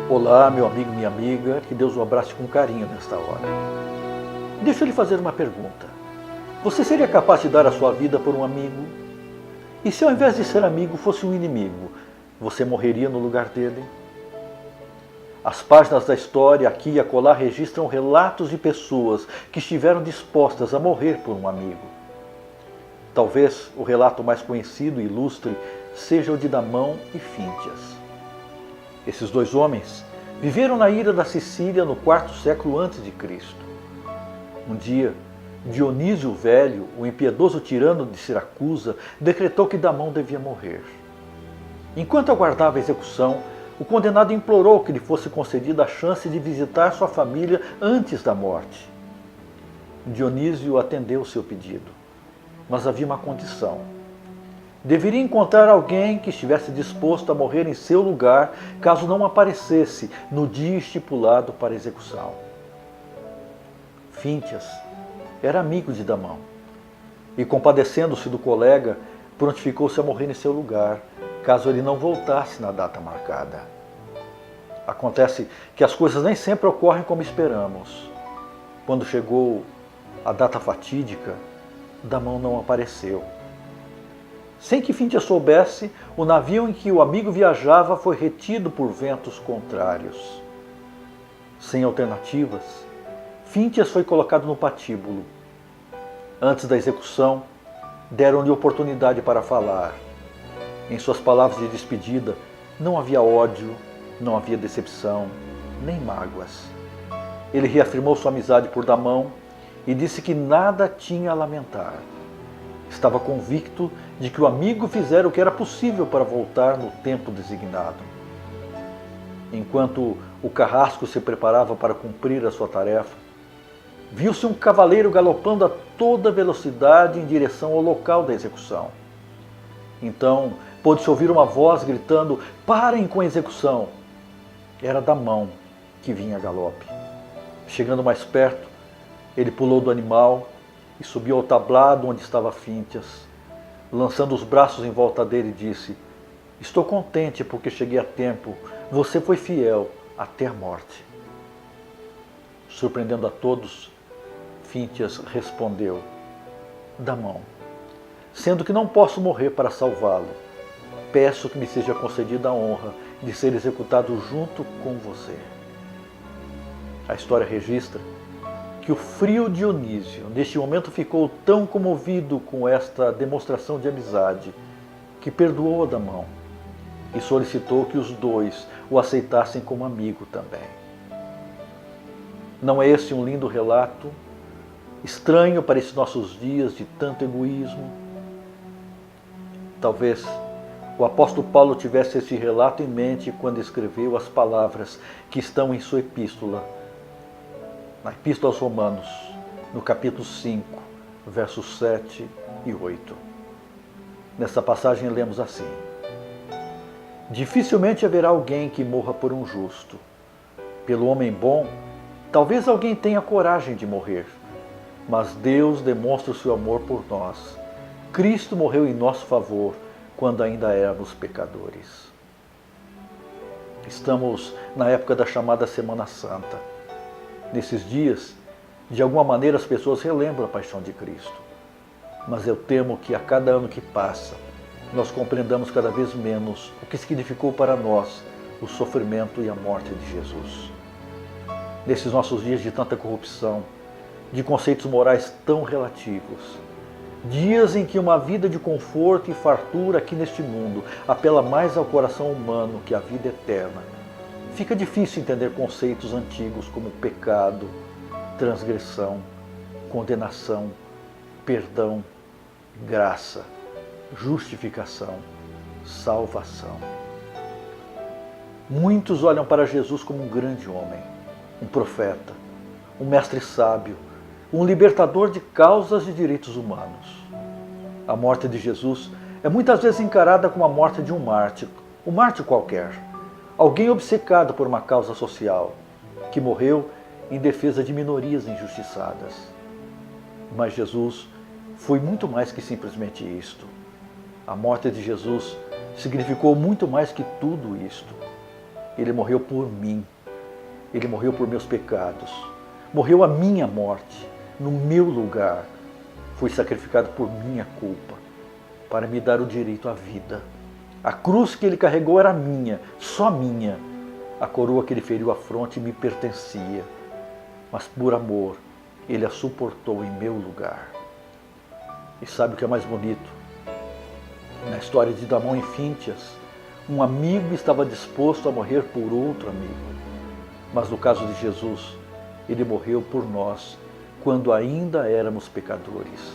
Olá, meu amigo, minha amiga, que Deus o abrace com carinho nesta hora. Deixa eu lhe fazer uma pergunta. Você seria capaz de dar a sua vida por um amigo? E se ao invés de ser amigo fosse um inimigo, você morreria no lugar dele? As páginas da história aqui e acolá registram relatos de pessoas que estiveram dispostas a morrer por um amigo. Talvez o relato mais conhecido e ilustre seja o de Damão e Fíntias. Esses dois homens viveram na ilha da Sicília no quarto século a.C. Um dia, Dionísio o Velho, o impiedoso tirano de Siracusa, decretou que Damão devia morrer. Enquanto aguardava a execução, o condenado implorou que lhe fosse concedida a chance de visitar sua família antes da morte. Dionísio atendeu o seu pedido, mas havia uma condição. Deveria encontrar alguém que estivesse disposto a morrer em seu lugar caso não aparecesse no dia estipulado para a execução. Fíntias era amigo de Damão e, compadecendo-se do colega, prontificou-se a morrer em seu lugar caso ele não voltasse na data marcada. Acontece que as coisas nem sempre ocorrem como esperamos. Quando chegou a data fatídica, Damão não apareceu. Sem que Fíntias soubesse, o navio em que o amigo viajava foi retido por ventos contrários. Sem alternativas, Fíntias foi colocado no patíbulo. Antes da execução, deram-lhe oportunidade para falar. Em suas palavras de despedida, não havia ódio, não havia decepção, nem mágoas. Ele reafirmou sua amizade por Damão e disse que nada tinha a lamentar. Estava convicto de que o amigo fizera o que era possível para voltar no tempo designado. Enquanto o carrasco se preparava para cumprir a sua tarefa, viu-se um cavaleiro galopando a toda velocidade em direção ao local da execução. Então, pôde-se ouvir uma voz gritando: "Parem com a execução!" Era Damão que vinha a galope. Chegando mais perto, ele pulou do animal e subiu ao tablado onde estava Fíntias. Lançando os braços em volta dele, disse: "Estou contente porque cheguei a tempo. Você foi fiel até a morte." Surpreendendo a todos, Fíntias respondeu: "Damão, sendo que não posso morrer para salvá-lo, peço que me seja concedida a honra de ser executado junto com você." A história registra que o frio Dionísio, neste momento, ficou tão comovido com esta demonstração de amizade, que perdoou a Damão e solicitou que os dois o aceitassem como amigo também. Não é este um lindo relato, estranho para esses nossos dias de tanto egoísmo? Talvez o apóstolo Paulo tivesse este relato em mente quando escreveu as palavras que estão em sua epístola, na Epístola aos Romanos, no capítulo 5, versos 7 e 8. Nessa passagem lemos assim: "Dificilmente haverá alguém que morra por um justo. Pelo homem bom, talvez alguém tenha coragem de morrer, mas Deus demonstra o seu amor por nós. Cristo morreu em nosso favor quando ainda éramos pecadores." Estamos na época da chamada Semana Santa. Nesses dias, de alguma maneira, as pessoas relembram a paixão de Cristo. Mas eu temo que a cada ano que passa, nós compreendamos cada vez menos o que significou para nós o sofrimento e a morte de Jesus. Nesses nossos dias de tanta corrupção, de conceitos morais tão relativos, dias em que uma vida de conforto e fartura aqui neste mundo apela mais ao coração humano que à vida eterna, fica difícil entender conceitos antigos como pecado, transgressão, condenação, perdão, graça, justificação, salvação. Muitos olham para Jesus como um grande homem, um profeta, um mestre sábio, um libertador de causas de direitos humanos. A morte de Jesus é muitas vezes encarada como a morte de um mártir qualquer, alguém obcecado por uma causa social, que morreu em defesa de minorias injustiçadas. Mas Jesus foi muito mais que simplesmente isto. A morte de Jesus significou muito mais que tudo isto. Ele morreu por mim. Ele morreu por meus pecados. Morreu a minha morte, no meu lugar. Foi sacrificado por minha culpa, para me dar o direito à vida. A cruz que ele carregou era minha, só minha. A coroa que ele feriu à fronte me pertencia. Mas por amor, ele a suportou em meu lugar. E sabe o que é mais bonito? Na história de Damão e Fíntias, um amigo estava disposto a morrer por outro amigo. Mas no caso de Jesus, ele morreu por nós, quando ainda éramos pecadores,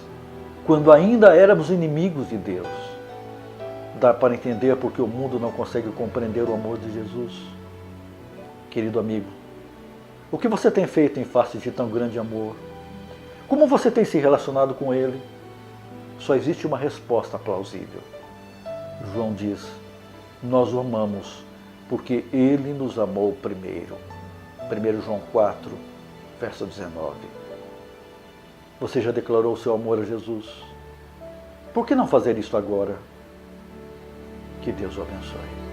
quando ainda éramos inimigos de Deus. Dá para entender porque o mundo não consegue compreender o amor de Jesus? Querido amigo, o que você tem feito em face de tão grande amor? Como você tem se relacionado com Ele? Só existe uma resposta plausível. João diz: nós o amamos porque Ele nos amou primeiro. 1 João 4, verso 19. Você já declarou o seu amor a Jesus? Por que não fazer isto agora? Que Deus o abençoe.